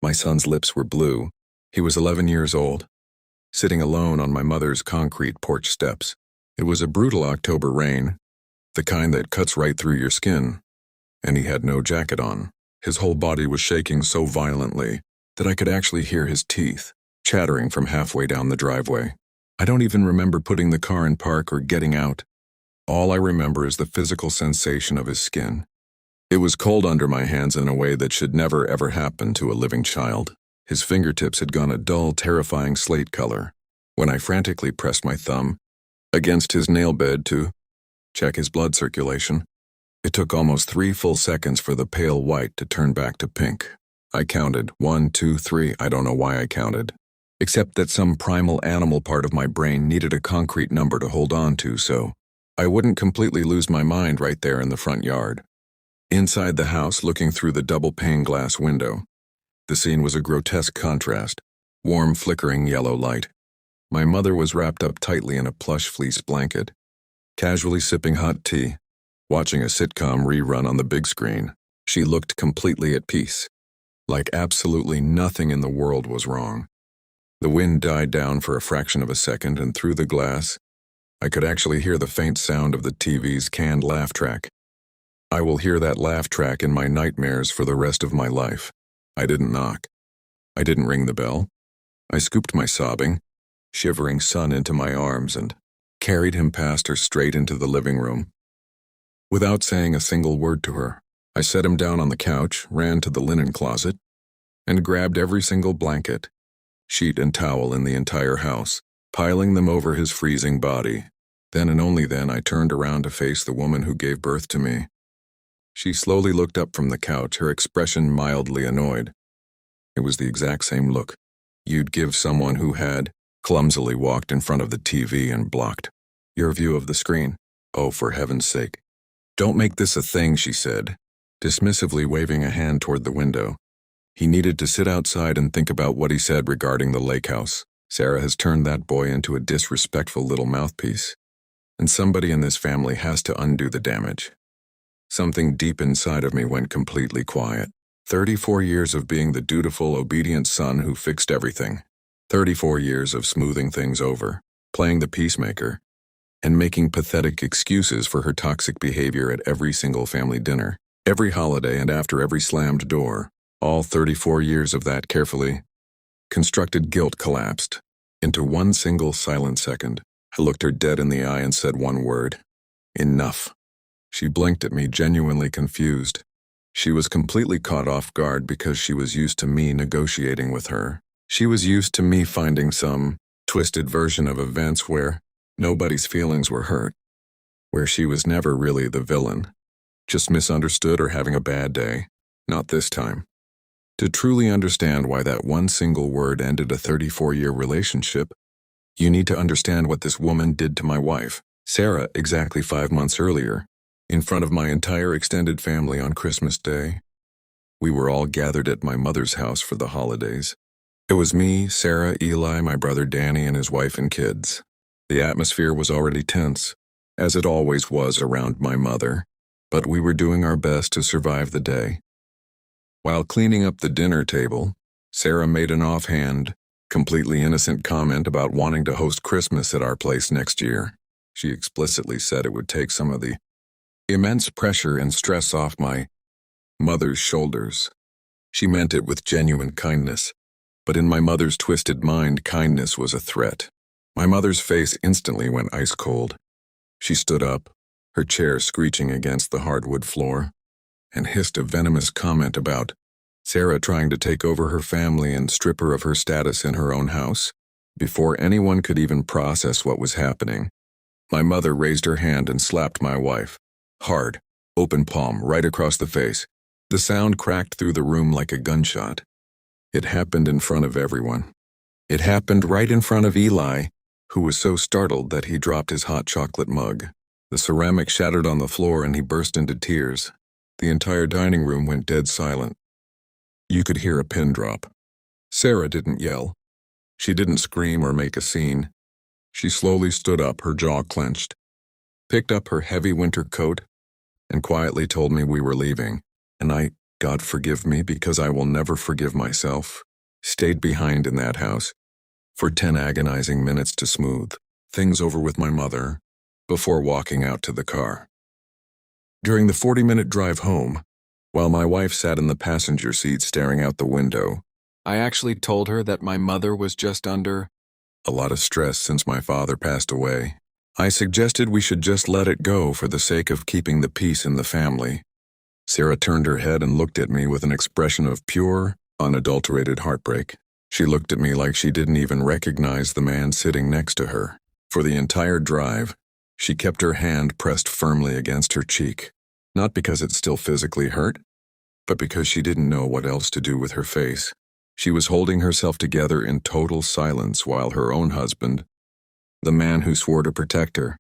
My son's lips were blue. He was 11 years old, sitting alone on my mother's concrete porch steps. It was a brutal October rain, the kind that cuts right through your skin, and he had no jacket on. His whole body was shaking so violently that I could actually hear his teeth chattering from halfway down the driveway. I don't even remember putting the car in park or getting out. All I remember is the physical sensation of his skin. It was cold under my hands in a way that should never ever happen to a living child. His fingertips had gone a dull, terrifying slate color when I frantically pressed my thumb against his nail bed to check his blood circulation. It took almost 3 full seconds for the pale white to turn back to pink. I counted 1, 2, 3. I don't know why I counted, except that some primal animal part of my brain needed a concrete number to hold on to so I wouldn't completely lose my mind right there in the front yard. Inside the house, looking through the double-pane glass window, the scene was a grotesque contrast. Warm, flickering yellow light. My mother was wrapped up tightly in a plush fleece blanket, casually sipping hot tea, watching a sitcom rerun on the big screen. She looked completely at peace, like absolutely nothing in the world was wrong. The wind died down for a fraction of a second, and through the glass, I could actually hear the faint sound of the TV's canned laugh track. I will hear that laugh track in my nightmares for the rest of my life. I didn't knock. I didn't ring the bell. I scooped my sobbing, shivering son into my arms and carried him past her straight into the living room. Without saying a single word to her, I set him down on the couch, ran to the linen closet, and grabbed every single blanket, sheet and towel in the entire house, piling them over his freezing body. Then and only then I turned around to face the woman who gave birth to me. She slowly looked up from the couch, her expression mildly annoyed. It was the exact same look you'd give someone who had clumsily walked in front of the TV and blocked your view of the screen. Oh, for heaven's sake. Don't make this a thing, she said, dismissively waving a hand toward the window. He needed to sit outside and think about what he said regarding the lake house. Sarah has turned that boy into a disrespectful little mouthpiece, and somebody in this family has to undo the damage. Something deep inside of me went completely quiet. 34 years of being the dutiful, obedient son who fixed everything. 34 years of smoothing things over, playing the peacemaker, and making pathetic excuses for her toxic behavior at every single family dinner, every holiday, and after every slammed door. All 34 years of that carefully constructed guilt collapsed into one single silent second. I looked her dead in the eye and said one word: enough. She blinked at me, genuinely confused. She was completely caught off guard because she was used to me negotiating with her. She was used to me finding some twisted version of events where nobody's feelings were hurt, where she was never really the villain, just misunderstood or having a bad day. Not this time. To truly understand why that one single word ended a 34-year relationship, you need to understand what this woman did to my wife, Sarah, exactly 5 months earlier, in front of my entire extended family on Christmas Day. We were all gathered at my mother's house for the holidays. It was me, Sarah, Eli, my brother Danny, and his wife and kids. The atmosphere was already tense, as it always was around my mother, but we were doing our best to survive the day. While cleaning up the dinner table, Sarah made an offhand, completely innocent comment about wanting to host Christmas at our place next year. She explicitly said it would take some of the immense pressure and stress off my mother's shoulders. She meant it with genuine kindness, but in my mother's twisted mind, kindness was a threat. My mother's face instantly went ice cold. She stood up, her chair screeching against the hardwood floor, and hissed a venomous comment about Sarah trying to take over her family and strip her of her status in her own house. Before anyone could even process what was happening, my mother raised her hand and slapped my wife. Hard, open palm, right across the face. The sound cracked through the room like a gunshot. It happened in front of everyone. It happened right in front of Eli, who was so startled that he dropped his hot chocolate mug. The ceramic shattered on the floor and he burst into tears. The entire dining room went dead silent. You could hear a pin drop. Sarah didn't yell. She didn't scream or make a scene. She slowly stood up, her jaw clenched, picked up her heavy winter coat, and quietly told me we were leaving. And I God forgive me because I will never forgive myself, stayed behind in that house for 10 agonizing minutes to smooth things over with my mother before walking out to the car. During the 40-minute drive home, while my wife sat in the passenger seat staring out the window, I actually told her that my mother was just under a lot of stress since my father passed away. I suggested we should just let it go for the sake of keeping the peace in the family. Sarah turned her head and looked at me with an expression of pure, unadulterated heartbreak. She looked at me like she didn't even recognize the man sitting next to her. For the entire drive, she kept her hand pressed firmly against her cheek, not because it still physically hurt, but because she didn't know what else to do with her face. She was holding herself together in total silence while her own husband, the man who swore to protect her,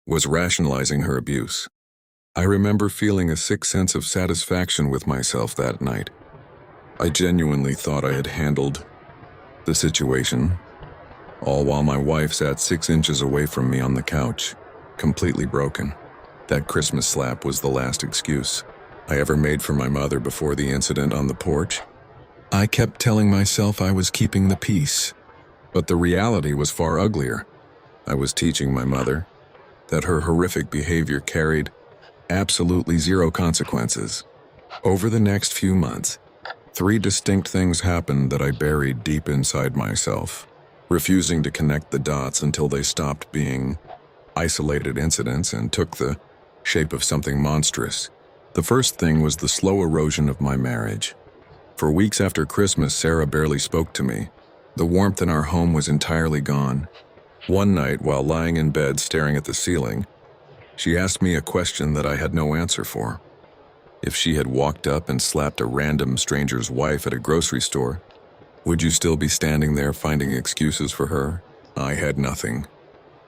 was rationalizing her abuse. I remember feeling a sick sense of satisfaction with myself that night. I genuinely thought I had handled the situation, all while my wife sat 6 inches away from me on the couch, completely broken. That Christmas slap was the last excuse I ever made for my mother before the incident on the porch. I kept telling myself I was keeping the peace, but the reality was far uglier. I was teaching my mother that her horrific behavior carried absolutely zero consequences. Over the next few months, 3 distinct things happened that I buried deep inside myself, refusing to connect the dots until they stopped being isolated incidents and took the shape of something monstrous. The first thing was the slow erosion of my marriage. For weeks after Christmas, Sarah barely spoke to me. The warmth in our home was entirely gone. One night, while lying in bed staring at the ceiling, she asked me a question that I had no answer for. If she had walked up and slapped a random stranger's wife at a grocery store, would you still be standing there finding excuses for her? I had nothing.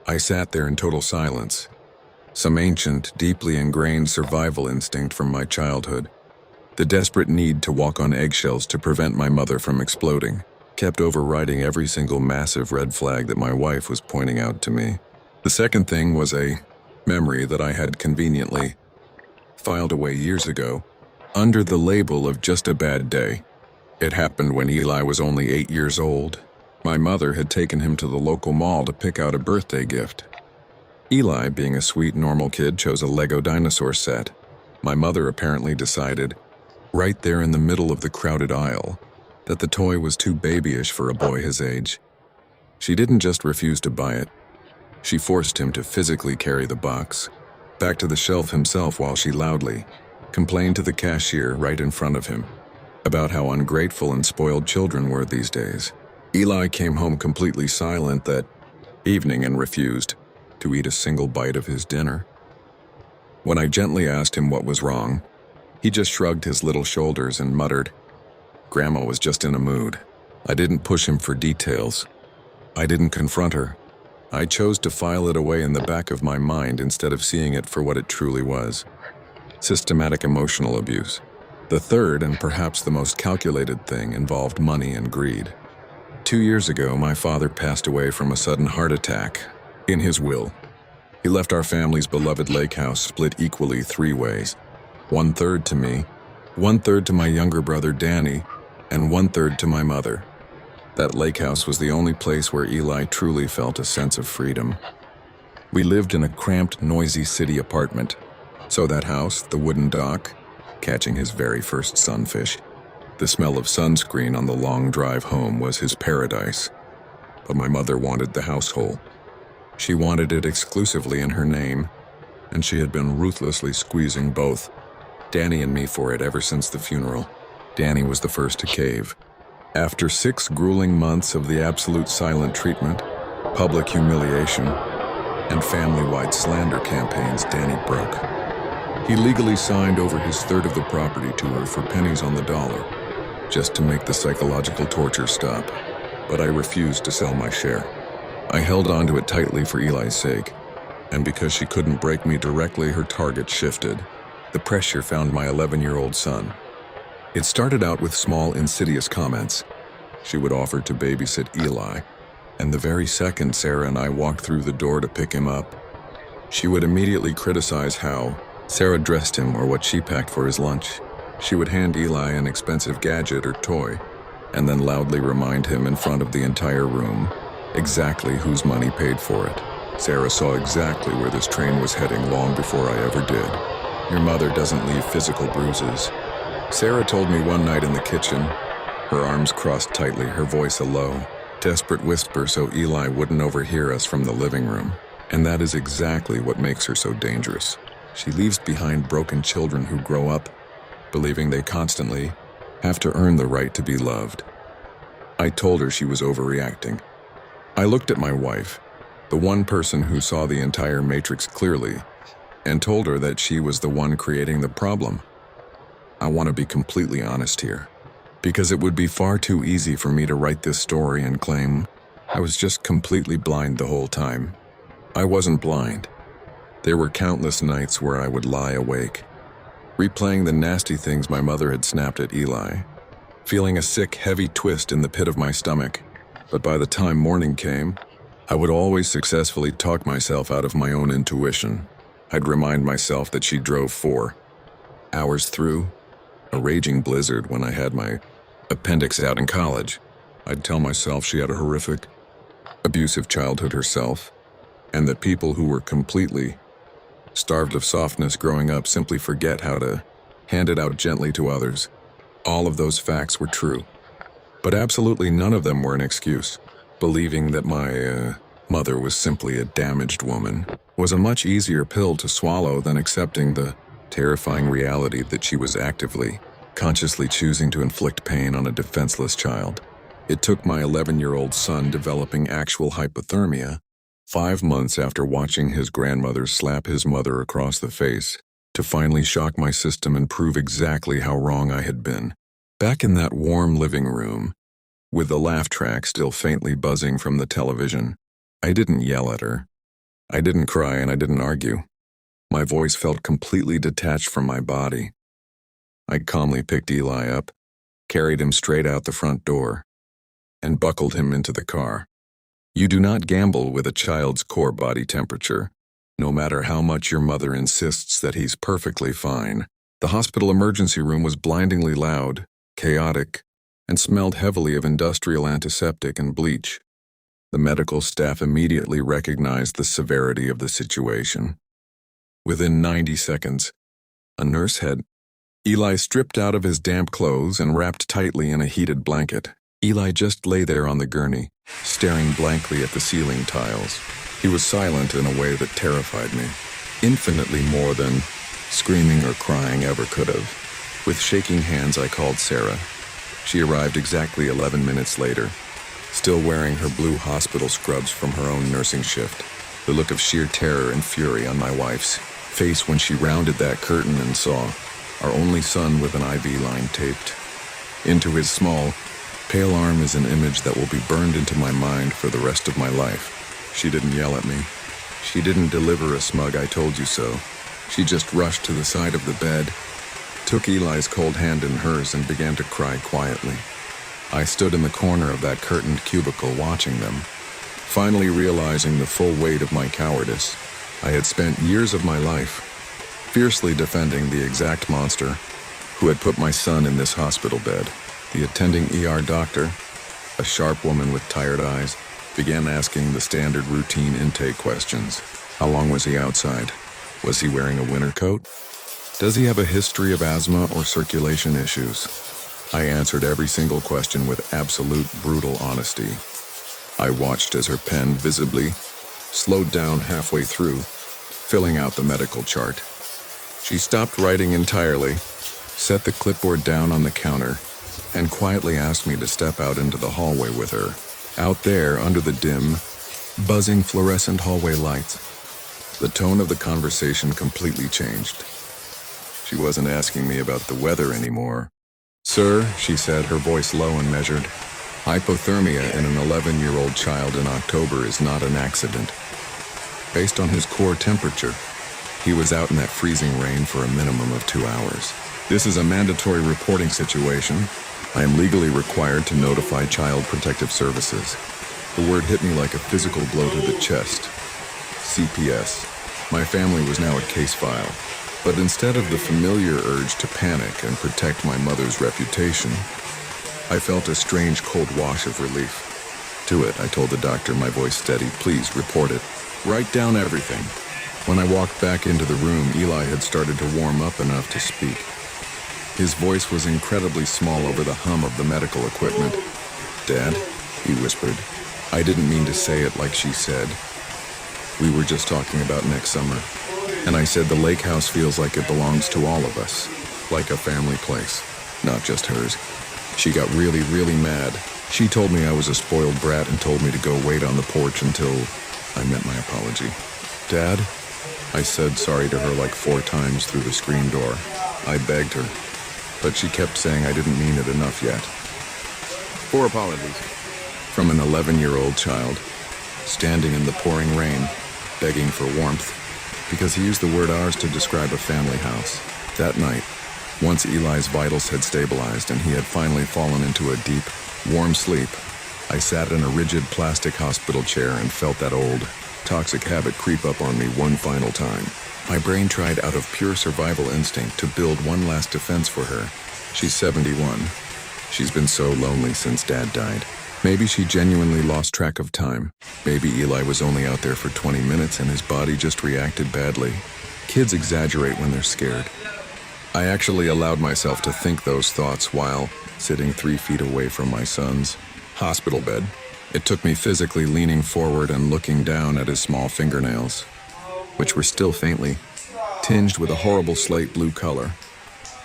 I sat there in total silence. Some ancient, deeply ingrained survival instinct from my childhood, the desperate need to walk on eggshells to prevent my mother from exploding, kept overriding every single massive red flag that my wife was pointing out to me. The second thing was a memory that I had conveniently filed away years ago, under the label of just a bad day. It happened when Eli was only 8 years old. My mother had taken him to the local mall to pick out a birthday gift. Eli, being a sweet, normal kid, chose a Lego dinosaur set. My mother apparently decided, right there in the middle of the crowded aisle, that the toy was too babyish for a boy his age. She didn't just refuse to buy it. She forced him to physically carry the box back to the shelf himself while she loudly complained to the cashier right in front of him about how ungrateful and spoiled children were these days. Eli came home completely silent that evening and refused to eat a single bite of his dinner. When I gently asked him what was wrong, he just shrugged his little shoulders and muttered, "Grandma was just in a mood." I didn't push him for details. I didn't confront her. I chose to file it away in the back of my mind instead of seeing it for what it truly was: systematic emotional abuse. The third, and perhaps the most calculated thing, involved money and greed. 2 years ago, my father passed away from a sudden heart attack. In his will, he left our family's beloved lake house split equally 3 ways: 1/3 to me, 1/3 to my younger brother Danny, and 1/3 to my mother. That lake house was the only place where Eli truly felt a sense of freedom. We lived in a cramped, noisy city apartment, so that house, the wooden dock, catching his very first sunfish, the smell of sunscreen on the long drive home was his paradise. But my mother wanted the house whole. She wanted it exclusively in her name, and she had been ruthlessly squeezing both Danny and me for it ever since the funeral. Danny was the first to cave. After 6 grueling months of the absolute silent treatment, public humiliation, and family-wide slander campaigns, Danny broke. He legally signed over his third of the property to her for pennies on the dollar, just to make the psychological torture stop. But I refused to sell my share. I held onto it tightly for Eli's sake, and because she couldn't break me directly, her target shifted. The pressure found my 11-year-old son. It started out with small, insidious comments. She would offer to babysit Eli, and the very second Sarah and I walked through the door to pick him up, she would immediately criticize how Sarah dressed him or what she packed for his lunch. She would hand Eli an expensive gadget or toy, and then loudly remind him in front of the entire room exactly whose money paid for it. Sarah saw exactly where this train was heading long before I ever did. Your mother doesn't leave physical bruises. Sarah told me one night in the kitchen, her arms crossed tightly, her voice a low, desperate whisper so Eli wouldn't overhear us from the living room. And that is exactly what makes her so dangerous. She leaves behind broken children who grow up believing they constantly have to earn the right to be loved. I told her she was overreacting. I looked at my wife, the one person who saw the entire matrix clearly, and told her that she was the one creating the problem. I want to be completely honest here, because it would be far too easy for me to write this story and claim I was just completely blind the whole time. I wasn't blind. There were countless nights where I would lie awake, replaying the nasty things my mother had snapped at Eli, feeling a sick, heavy twist in the pit of my stomach. But by the time morning came, I would always successfully talk myself out of my own intuition. I'd remind myself that she drove 4 hours through a raging blizzard when I had my appendix out in college. I'd tell myself she had a horrific, abusive childhood herself, and that people who were completely starved of softness growing up simply forget how to hand it out gently to others. All of those facts were true, but absolutely none of them were an excuse. Believing that my mother was simply a damaged woman was a much easier pill to swallow than accepting the terrifying reality that she was actively, consciously choosing to inflict pain on a defenseless child. It took my 11-year-old son developing actual hypothermia 5 months after watching his grandmother slap his mother across the face to finally shock my system and prove exactly how wrong I had been. Back in that warm living room, with the laugh track still faintly buzzing from the television, I didn't yell at her. I didn't cry and I didn't argue. My voice felt completely detached from my body. I calmly picked Eli up, carried him straight out the front door, and buckled him into the car. You do not gamble with a child's core body temperature, no matter how much your mother insists that he's perfectly fine. The hospital emergency room was blindingly loud, chaotic, and smelled heavily of industrial antiseptic and bleach. The medical staff immediately recognized the severity of the situation. Within 90 seconds, a nurse had Eli stripped out of his damp clothes and wrapped tightly in a heated blanket. Eli just lay there on the gurney, staring blankly at the ceiling tiles. He was silent in a way that terrified me, infinitely more than screaming or crying ever could have. With shaking hands, I called Sarah. She arrived exactly 11 minutes later, still wearing her blue hospital scrubs from her own nursing shift. The look of sheer terror and fury on my wife's face when she rounded that curtain and saw our only son with an IV line taped into his small, pale arm is an image that will be burned into my mind for the rest of my life. She didn't yell at me. She didn't deliver a smug "I told you so." She just rushed to the side of the bed, took Eli's cold hand in hers, and began to cry quietly. I stood in the corner of that curtained cubicle watching them, finally realizing the full weight of my cowardice. I had spent years of my life fiercely defending the exact monster who had put my son in this hospital bed. The attending ER doctor, a sharp woman with tired eyes, began asking the standard routine intake questions. How long was he outside? Was he wearing a winter coat? Does he have a history of asthma or circulation issues? I answered every single question with absolute brutal honesty. I watched as her pen visibly slowed down halfway through, filling out the medical chart. She stopped writing entirely, set the clipboard down on the counter, and quietly asked me to step out into the hallway with her. Out there, under the dim, buzzing fluorescent hallway lights, the tone of the conversation completely changed. She wasn't asking me about the weather anymore. "Sir," she said, her voice low and measured, "hypothermia in an 11-year-old child in October is not an accident. Based on his core temperature, he was out in that freezing rain for a minimum of 2 hours. This is a mandatory reporting situation. I am legally required to notify Child Protective Services." The word hit me like a physical blow to the chest. CPS. My family was now a case file. But instead of the familiar urge to panic and protect my mother's reputation, I felt a strange cold wash of relief. "Do it," I told the doctor, my voice steady. "Please, report it. Write down everything." When I walked back into the room, Eli had started to warm up enough to speak. His voice was incredibly small over the hum of the medical equipment. "Dad," he whispered. "I didn't mean to say it like she said. We were just talking about next summer. And I said the lake house feels like it belongs to all of us, like a family place, not just hers." She got really, really mad. She told me I was a spoiled brat and told me to go wait on the porch until I met my apology. "Dad," I said sorry to her like 4 times through the screen door. I begged her, but she kept saying I didn't mean it enough yet. 4 apologies. From an 11-year-old child, standing in the pouring rain, begging for warmth, because he used the word ours to describe a family house. That night, once Eli's vitals had stabilized and he had finally fallen into a deep, warm sleep, I sat in a rigid plastic hospital chair and felt that old, toxic habit creep up on me one final time. My brain tried out of pure survival instinct to build one last defense for her. She's 71. She's been so lonely since Dad died. Maybe she genuinely lost track of time. Maybe Eli was only out there for 20 minutes and his body just reacted badly. Kids exaggerate when they're scared. I actually allowed myself to think those thoughts while sitting 3 feet away from my son's hospital bed. It took me physically leaning forward and looking down at his small fingernails, which were still faintly tinged with a horrible slate blue color,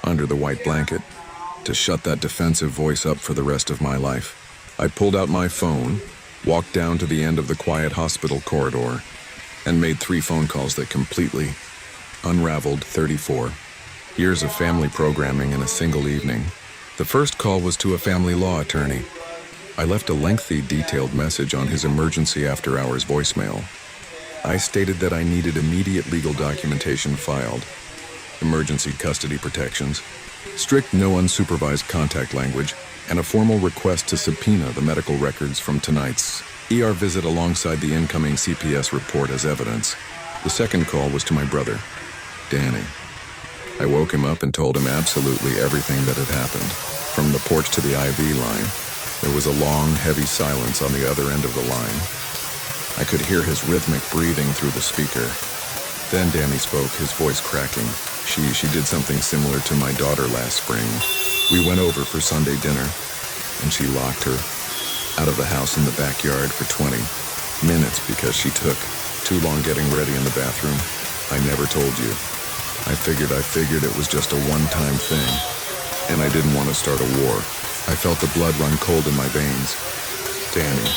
under the white blanket, to shut that defensive voice up for the rest of my life. I pulled out my phone, walked down to the end of the quiet hospital corridor, and made 3 phone calls that completely unraveled 34 years of family programming in a single evening. The first call was to a family law attorney. I left a lengthy, detailed message on his emergency after-hours voicemail. I stated that I needed immediate legal documentation filed, emergency custody protections, strict no unsupervised contact language, and a formal request to subpoena the medical records from tonight's ER visit alongside the incoming CPS report as evidence. The second call was to my brother, Danny. I woke him up and told him absolutely everything that had happened. From the porch to the IV line, there was a long, heavy silence on the other end of the line. I could hear his rhythmic breathing through the speaker. Then Danny spoke, his voice cracking. She did something similar to my daughter last spring. We went over for Sunday dinner, and she locked her out of the house in the backyard for 20 minutes because she took too long getting ready in the bathroom. I never told you. I figured it was just a one-time thing, and I didn't want to start a war. I felt the blood run cold in my veins. "Danny,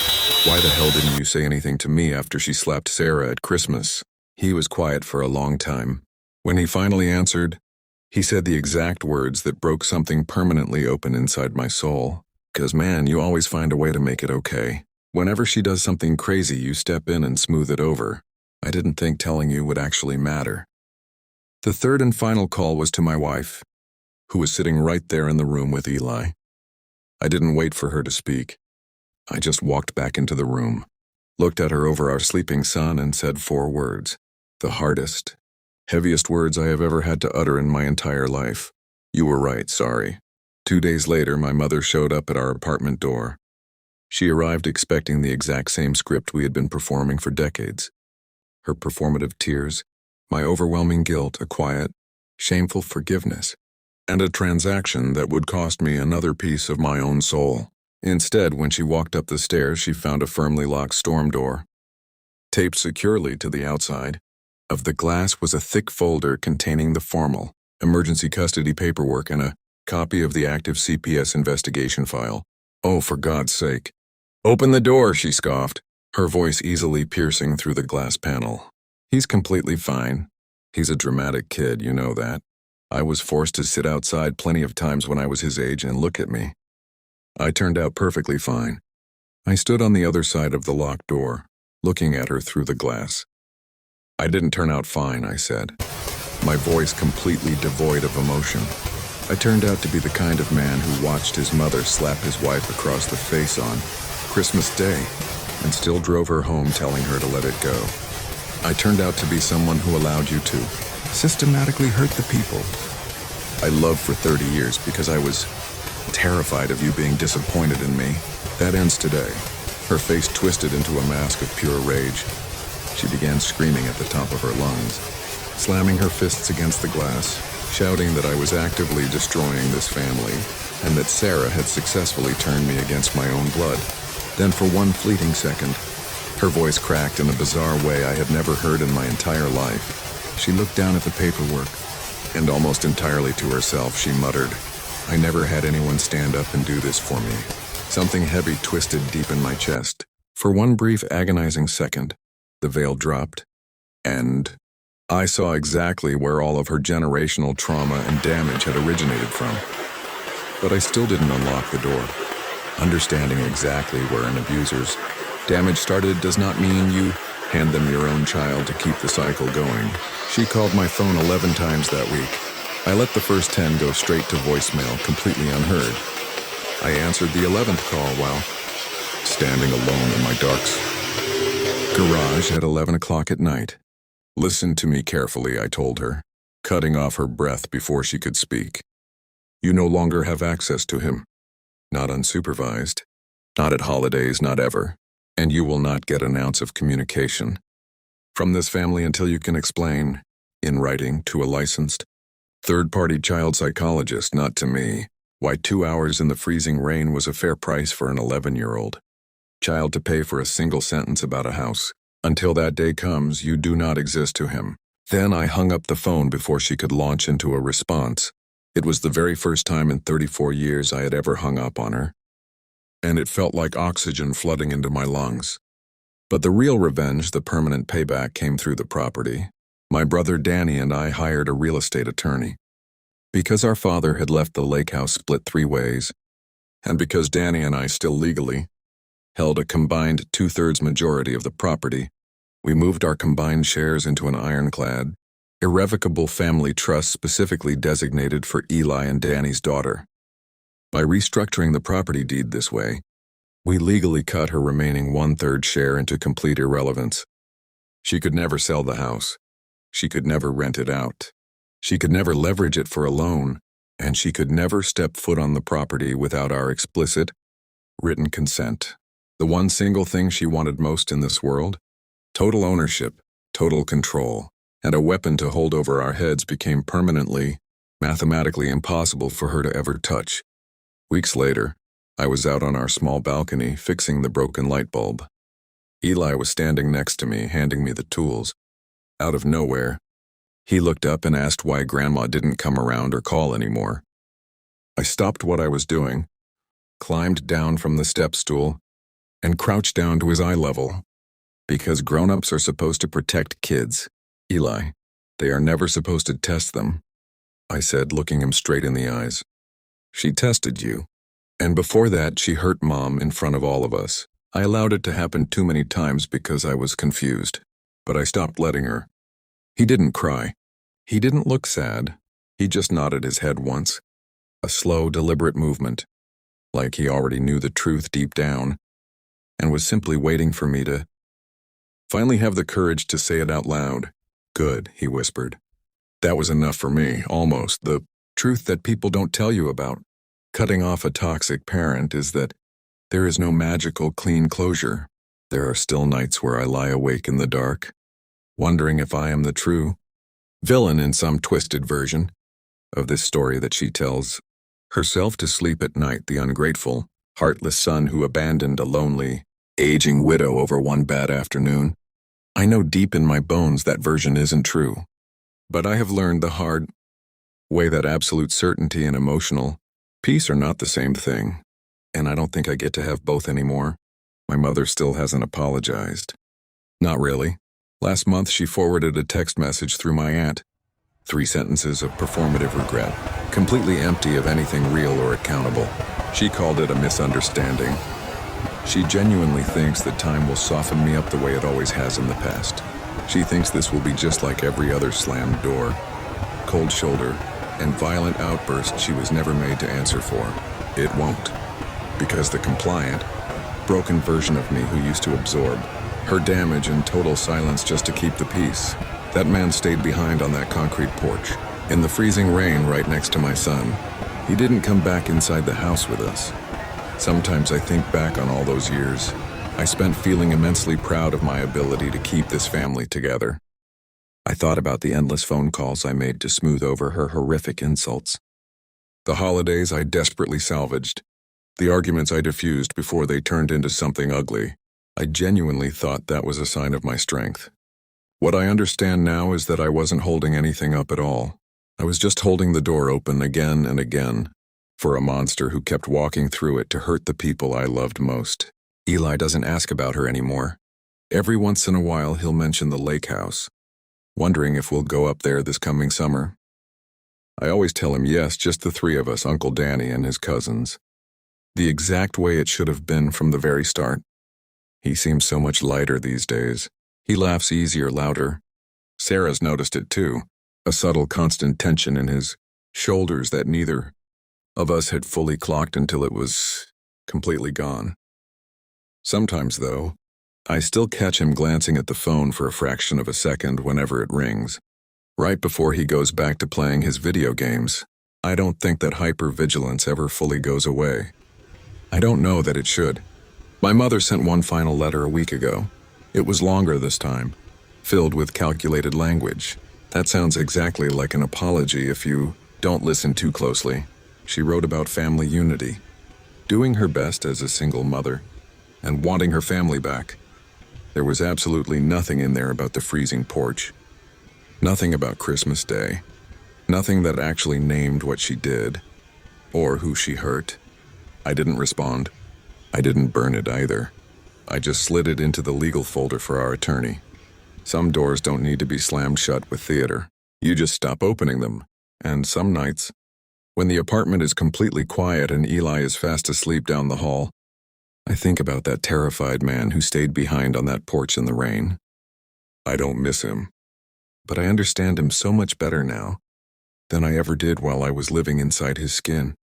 why the hell didn't you say anything to me after she slapped Sarah at Christmas?" He was quiet for a long time. When he finally answered, he said the exact words that broke something permanently open inside my soul. "'Cause man, you always find a way to make it okay. Whenever she does something crazy, you step in and smooth it over. I didn't think telling you would actually matter." The third and final call was to my wife, who was sitting right there in the room with Eli. I didn't wait for her to speak. I just walked back into the room, looked at her over our sleeping son, and said 4 words. The hardest, heaviest words I have ever had to utter in my entire life. "You were right, sorry." 2 days later, my mother showed up at our apartment door. She arrived expecting the exact same script we had been performing for decades. Her performative tears, my overwhelming guilt, a quiet, shameful forgiveness, and a transaction that would cost me another piece of my own soul. Instead, when she walked up the stairs, she found a firmly locked storm door, taped securely to the outside. Of the glass was a thick folder containing the formal, emergency custody paperwork and a copy of the active CPS investigation file. "Oh, for God's sake. Open the door," she scoffed, her voice easily piercing through the glass panel. "He's completely fine. He's a dramatic kid, you know that. I was forced to sit outside plenty of times when I was his age, and look at me. I turned out perfectly fine." I stood on the other side of the locked door, looking at her through the glass. "I didn't turn out fine," I said, my voice completely devoid of emotion. I turned out to be the kind of man who watched his mother slap his wife across the face on Christmas Day and still drove her home telling her to let it go. I turned out to be someone who allowed you to systematically hurt the people I loved for 30 years because I was terrified of you being disappointed in me. That ends today." Her face twisted into a mask of pure rage. She began screaming at the top of her lungs, slamming her fists against the glass, shouting that I was actively destroying this family and that Sarah had successfully turned me against my own blood. Then for one fleeting second, her voice cracked in a bizarre way I had never heard in my entire life. She looked down at the paperwork, and almost entirely to herself, she muttered, "I never had anyone stand up and do this for me." Something heavy twisted deep in my chest. For one brief, agonizing second, the veil dropped, and I saw exactly where all of her generational trauma and damage had originated from. But I still didn't unlock the door. Understanding exactly where an abuser's damage started does not mean you hand them your own child to keep the cycle going. She called my phone 11 times that week. I let the first 10 go straight to voicemail, completely unheard. I answered the 11th call while standing alone in my dark garage at 11 o'clock at night. "Listen to me carefully," I told her, cutting off her breath before she could speak. "You no longer have access to him. Not unsupervised. Not at holidays, not ever. And you will not get an ounce of communication from this family until you can explain, in writing, to a licensed, third-party child psychologist, not to me, why 2 hours in the freezing rain was a fair price for an 11-year-old child to pay for a single sentence about a house. Until that day comes, you do not exist to him." Then I hung up the phone before she could launch into a response. It was the very first time in 34 years I had ever hung up on her, and it felt like oxygen flooding into my lungs. But the real revenge, the permanent payback, came through the property. My brother Danny and I hired a real estate attorney. Because our father had left the lake house split 3 ways, and because Danny and I still legally held a combined 2/3 majority of the property, we moved our combined shares into an ironclad, irrevocable family trust specifically designated for Eli and Danny's daughter. By restructuring the property deed this way, we legally cut her remaining 1/3 share into complete irrelevance. She could never sell the house. She could never rent it out. She could never leverage it for a loan, and she could never step foot on the property without our explicit, written consent. The one single thing she wanted most in this world? Total ownership, total control, and a weapon to hold over our heads became permanently, mathematically impossible for her to ever touch. Weeks later, I was out on our small balcony fixing the broken light bulb. Eli was standing next to me, handing me the tools. Out of nowhere, he looked up and asked why Grandma didn't come around or call anymore. I stopped what I was doing, climbed down from the step stool, and crouched down to his eye level. Because grown-ups are supposed to protect kids, Eli. They are never supposed to test them, I said, looking him straight in the eyes. She tested you. And before that, she hurt Mom in front of all of us. I allowed it to happen too many times because I was confused. But I stopped letting her. He didn't cry. He didn't look sad. He just nodded his head once. A slow, deliberate movement, like he already knew the truth deep down, and was simply waiting for me to finally have the courage to say it out loud. "Good," he whispered. That was enough for me, almost. The truth that people don't tell you about cutting off a toxic parent is that there is no magical, clean closure. There are still nights where I lie awake in the dark, wondering if I am the true villain in some twisted version of this story that she tells herself to sleep at night, the ungrateful, heartless son who abandoned a lonely, aging widow over one bad afternoon. I know deep in my bones that version isn't true, but I have learned the hard way that absolute certainty and emotional peace are not the same thing, and I don't think I get to have both anymore. My mother still hasn't apologized. Not really. Last month she forwarded a text message through my aunt. 3 sentences of performative regret, completely empty of anything real or accountable. She called it a misunderstanding. She genuinely thinks that time will soften me up the way it always has in the past. She thinks this will be just like every other slammed door, cold shoulder, and violent outburst she was never made to answer for. It won't. Because the compliant, broken version of me who used to absorb her damage in total silence just to keep the peace That man stayed behind on that concrete porch, in the freezing rain right next to my son. He didn't come back inside the house with us. Sometimes I think back on all those years. I spent feeling immensely proud of my ability to keep this family together. I thought about the endless phone calls I made to smooth over her horrific insults. The holidays I desperately salvaged. The arguments I diffused before they turned into something ugly. I genuinely thought that was a sign of my strength. What I understand now is that I wasn't holding anything up at all. I was just holding the door open again and again for a monster who kept walking through it to hurt the people I loved most. Eli doesn't ask about her anymore. Every once in a while he'll mention the lake house, wondering if we'll go up there this coming summer. I always tell him yes, just the three of us, Uncle Danny and his cousins. The exact way it should have been from the very start. He seems so much lighter these days. He laughs easier, louder. Sarah's noticed it too, a subtle constant tension in his shoulders that neither of us had fully clocked until it was completely gone. Sometimes, though, I still catch him glancing at the phone for a fraction of a second whenever it rings, right before he goes back to playing his video games. I don't think that hypervigilance ever fully goes away. I don't know that it should. My mother sent one final letter a week ago. It was longer this time, filled with calculated language. That sounds exactly like an apology if you don't listen too closely. She wrote about family unity, doing her best as a single mother, and wanting her family back. There was absolutely nothing in there about the freezing porch. Nothing about Christmas Day. Nothing that actually named what she did, or who she hurt. I didn't respond. I didn't burn it either. I just slid it into the legal folder for our attorney. Some doors don't need to be slammed shut with theater. You just stop opening them. And some nights, when the apartment is completely quiet and Eli is fast asleep down the hall, I think about that terrified man who stayed behind on that porch in the rain. I don't miss him, but I understand him so much better now than I ever did while I was living inside his skin.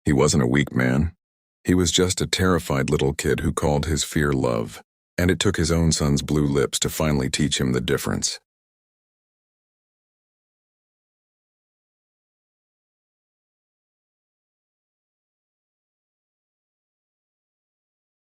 He wasn't a weak man. He was just a terrified little kid who called his fear love, and it took his own son's blue lips to finally teach him the difference.